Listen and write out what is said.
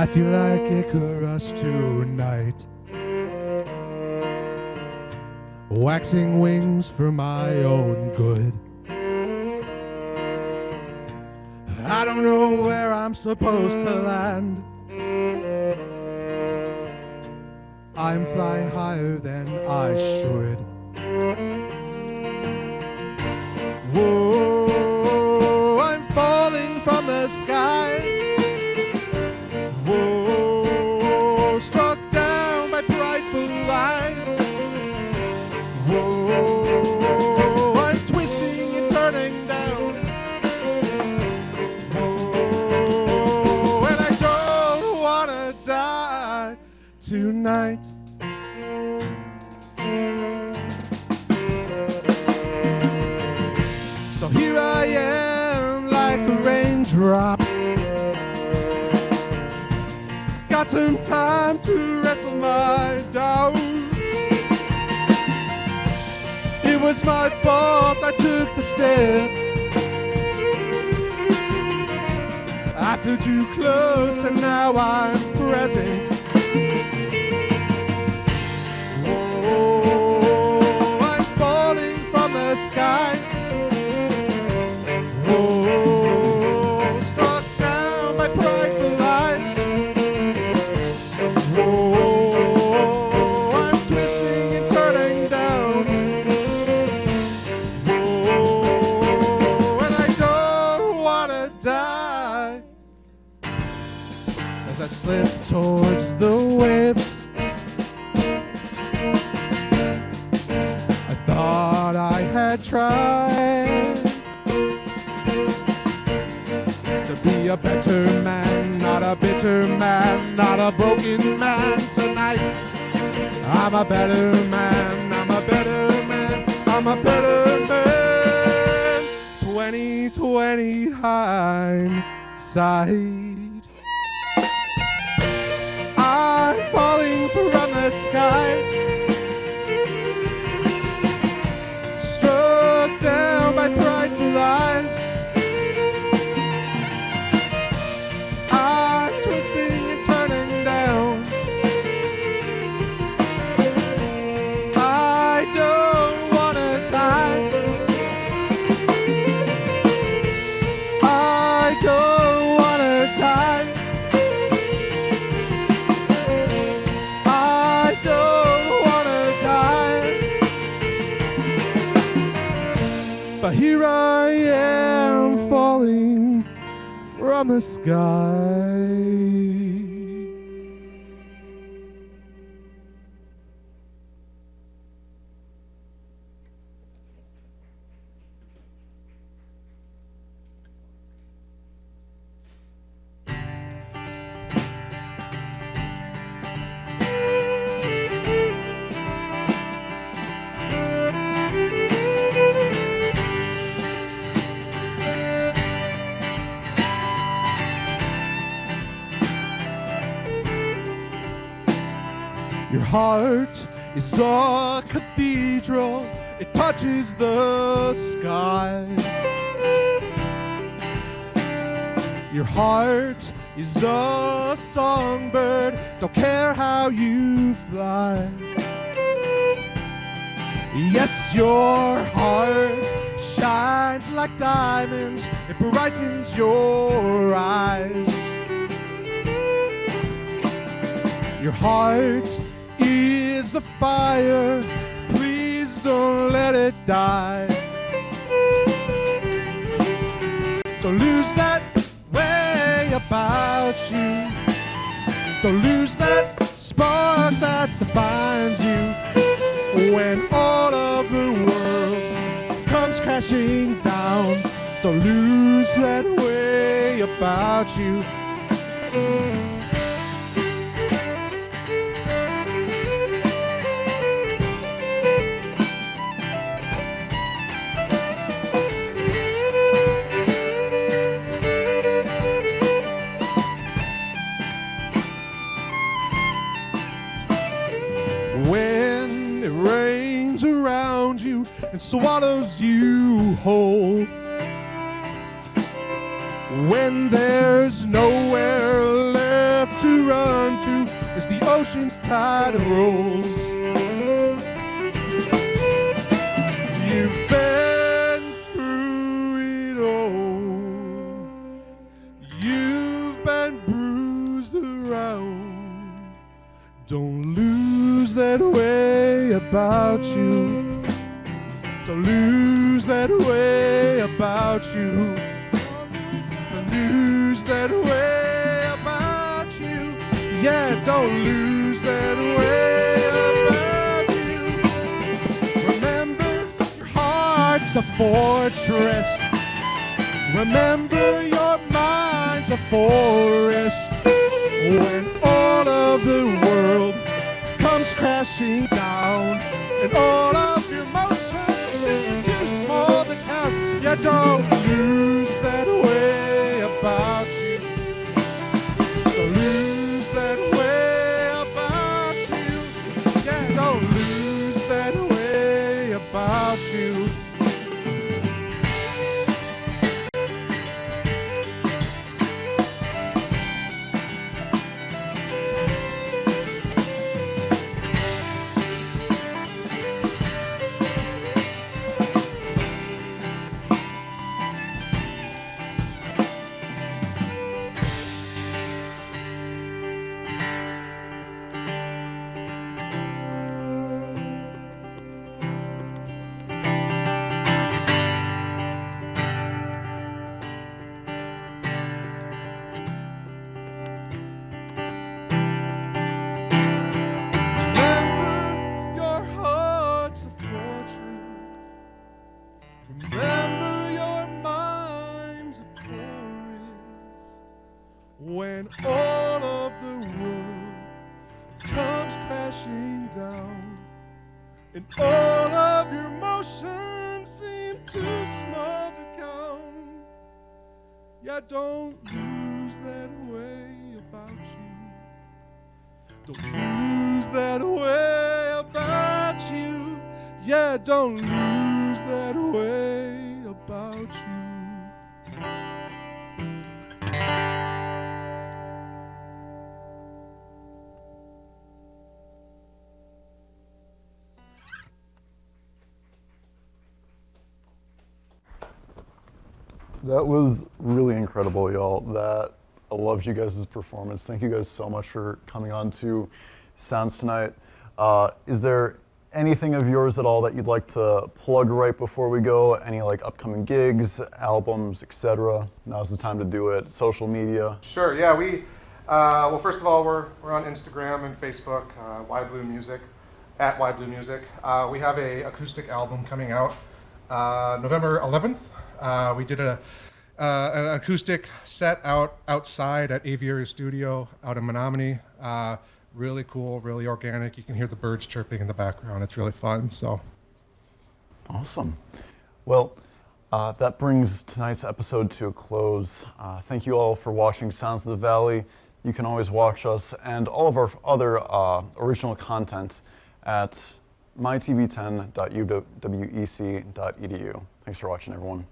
I feel like Icarus tonight, waxing wings for my own good. I don't know where I'm supposed to land. I'm flying higher than I should. Whoa, I'm falling from the sky. Whoa, struck down by prideful lies. Whoa, I'm twisting and turning down. Whoa, and I don't wanna die tonight. So here I am like a raindrop. Got some time to wrestle my doubts. It was my fault I took the step. I flew too close and now I'm present. Whoa, I'm falling from the sky. Whoa, struck down by prideful lies. Whoa, I'm twisting and turning down. Whoa, and I don't wanna die. As I slip towards the waves, I thought I had tried to be a better man, not a bitter man, not a broken man tonight. I'm a better man, I'm a better man, I'm a better man. 2020 hindsight. I'm falling from the sky, struck down by prideful lies. I'm twisting and turning down. I don't wanna die. I don't wanna die. I don't wanna die. But here I am falling from the sky. Your heart is a cathedral, it touches the sky. Your heart is a songbird, don't care how you fly. Yes, your heart shines like diamonds, it brightens your eyes. Your heart is a fire, please don't let it die. Don't lose that way about you. Don't lose that spark that defines you. When all of the world comes crashing down, don't lose that way about you. When it rains around you and swallows you whole, when there's nowhere left to run to as the ocean's tide rolls. You've been through it all. You've been bruised around. Don't lose that way about you. Don't lose that way about you. Don't lose that way about you. Yeah, don't lose that way about you. Remember, your heart's a fortress. Remember, your mind's a forest. When all of the world comes crashing down and all of your emotions seem too small to count, yeah, don't lose that way about you. Don't lose that way about you. Yeah, don't lose that way about you. When all of the world comes crashing down and all of your emotions seem too small to count, yeah, don't lose that way about you. Don't lose that way about you. Yeah, don't lose that way about you. That was really incredible, y'all. I loved you guys' performance. Thank you guys so much for coming on to Sounds tonight. Is there anything of yours at all that you'd like to plug right before we go? Any like upcoming gigs, albums, etc.? Now's the time to do it. Social media. Sure. Yeah. Well, first of all, we're on Instagram and Facebook. Wyblue Music, at Wyblue Music. We have a acoustic album coming out November 11th. We did an acoustic set outside at Aviary Studio out in Menominee. Really cool, really organic. You can hear the birds chirping in the background. It's really fun. So, awesome. Well, that brings tonight's episode to a close. Thank you all for watching Sounds of the Valley. You can always watch us and all of our other original content at mytv10.uwec.edu. Thanks for watching, everyone.